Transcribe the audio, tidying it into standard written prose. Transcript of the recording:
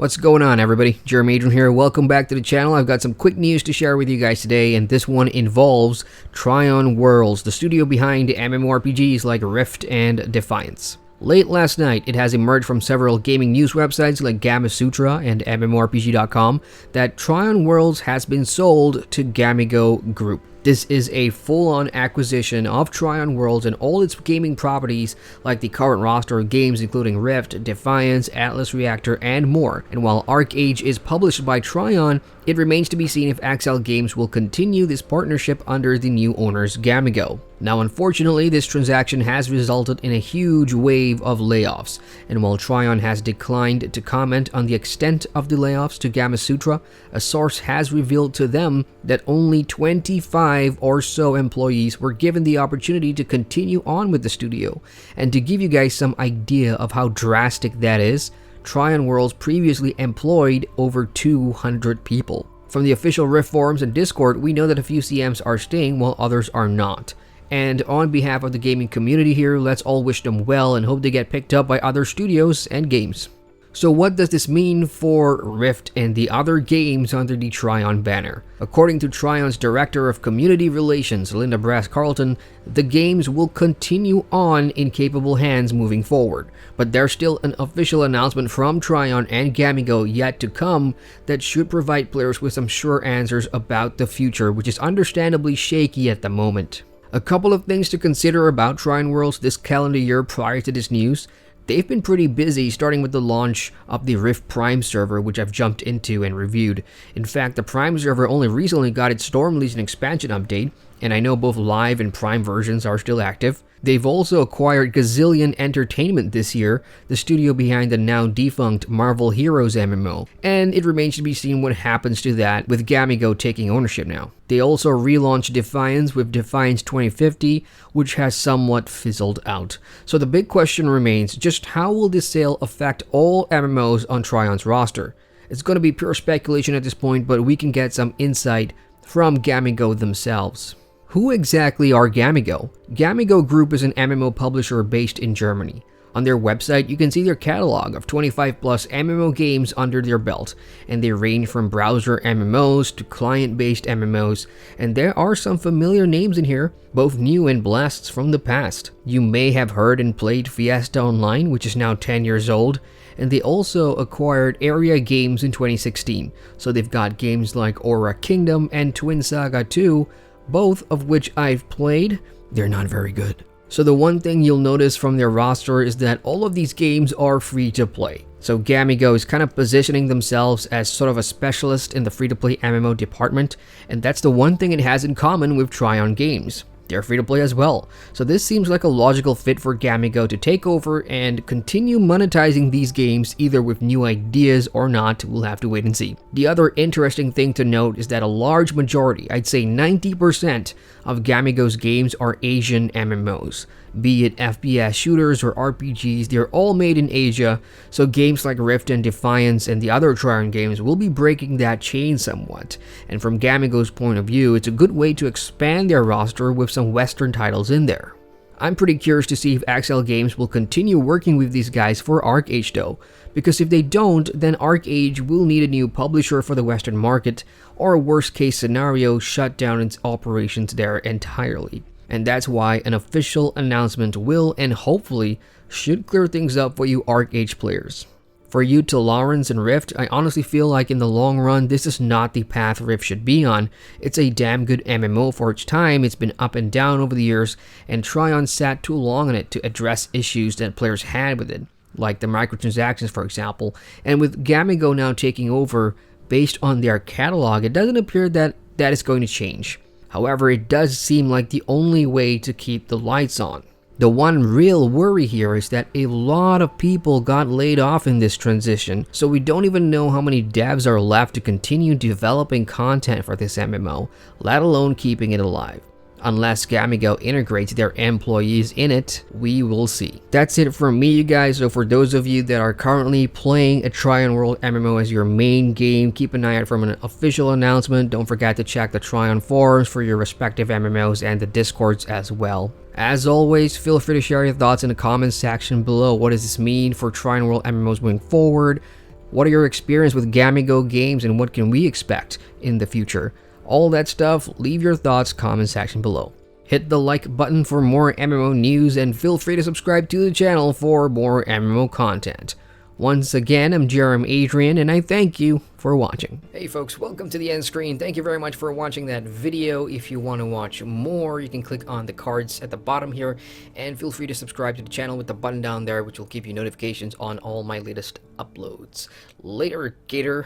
What's going on, everybody? Adrian here. Welcome back to the channel. I've got some quick news to share with you guys today, and this one involves Trion Worlds, the studio behind MMORPGs like Rift and Defiance. Late last night, it has emerged from several gaming news websites like Gamasutra and MMORPG.com that Trion Worlds has been sold to Gamigo Group. This is a full-on acquisition of Trion Worlds and all its gaming properties like the current roster of games including Rift, Defiance, Atlas Reactor, and more. And while ArcheAge is published by Trion, it remains to be seen if Axel Games will continue this partnership under the new owners Gamigo. Now, unfortunately, this transaction has resulted in a huge wave of layoffs, and while Trion has declined to comment on the extent of the layoffs to Gamasutra, a source has revealed to them that only 25 or so employees were given the opportunity to continue on with the studio. And to give you guys some idea of how drastic that is, Trion Worlds previously employed over 200 people. From the official Rift forums and Discord, we know that a few CMs are staying while others are not. And on behalf of the gaming community here, let's all wish them well and hope they get picked up by other studios and games. So what does this mean for Rift and the other games under the Trion banner? According to Trion's Director of Community Relations, Linda Brass-Carlton, the games will continue on in capable hands moving forward. But there's still an official announcement from Trion and Gamigo yet to come that should provide players with some sure answers about the future, which is understandably shaky at the moment. A couple of things to consider about Trion Worlds this calendar year prior to this news. They've been pretty busy, starting with the launch of the Rift Prime server, which I've jumped into and reviewed. In fact, the Prime server only recently got its Storm Legion expansion update, and I know both live and Prime versions are still active. They've also acquired Gazillion Entertainment this year, the studio behind the now defunct Marvel Heroes MMO, and it remains to be seen what happens to that with Gamigo taking ownership now. They also relaunched Defiance with Defiance 2050, which has somewhat fizzled out. So the big question remains, just how will this sale affect all MMOs on Trion's roster? It's going to be pure speculation at this point, but we can get some insight from Gamigo themselves. Who exactly are Gamigo? Gamigo Group is an MMO publisher based in Germany. On their website, you can see their catalog of 25 plus MMO games under their belt, and they range from browser MMOs to client-based MMOs, and there are some familiar names in here, both new and blasts from the past. You may have heard and played Fiesta Online, which is now 10 years old, and they also acquired Area Games in 2016, so they've got games like Aura Kingdom and Twin Saga 2, both of which I've played. They're not very good. So the one thing you'll notice from their roster is that all of these games are free to play. So Gamigo is kind of positioning themselves as sort of a specialist in the free-to-play MMO department, and that's the one thing it has in common with Trion Games. They're free to play as well. So this seems like a logical fit for Gamigo to take over and continue monetizing these games, either with new ideas or not. We'll have to wait and see. The other interesting thing to note is that a large majority, I'd say 90% of Gamigo's games are Asian MMOs. Be it FPS shooters or RPGs, they're all made in Asia, so games like Rift and Defiance and the other Trion games will be breaking that chain somewhat. And from Gamigo's point of view, it's a good way to expand their roster with some Western titles in there. I'm pretty curious to see if Axel Games will continue working with these guys for ArcheAge though, because if they don't, then ArcheAge will need a new publisher for the Western market, or a worst case scenario, shut down its operations there entirely. And that's why an official announcement will and hopefully should clear things up for you ArcheAge players. For you to Lawrence and Rift, I honestly feel like in the long run, this is not the path Rift should be on. It's a damn good MMO for its time, it's been up and down over the years, and Trion sat too long on it to address issues that players had with it, like the microtransactions for example. And with Gamigo now taking over, based on their catalog, it doesn't appear that that is going to change. However, it does seem like the only way to keep the lights on. The one real worry here is that a lot of people got laid off in this transition, so we don't even know how many devs are left to continue developing content for this MMO, let alone keeping it alive. Unless Gamigo integrates their employees in it, we will see. That's it from me, you guys. So for those of you that are currently playing a Trion World MMO as your main game, keep an eye out for an official announcement. Don't forget to check the Trion forums for your respective MMOs and the Discords as well. As always, feel free to share your thoughts in the comments section below. What does this mean for Trion World MMOs moving forward? What are your experience with Gamigo games and what can we expect in the future? All that stuff, leave your thoughts comment section below. Hit the like button for more MMO news and feel free to subscribe to the channel for more MMO content. Once again, I'm Adrian, and I thank you for watching. Hey folks, welcome to the end screen. Thank you very much for watching that video. If you want to watch more, you can click on the cards at the bottom here, and feel free to subscribe to the channel with the button down there, which will give you notifications on all my latest uploads. Later, Gator.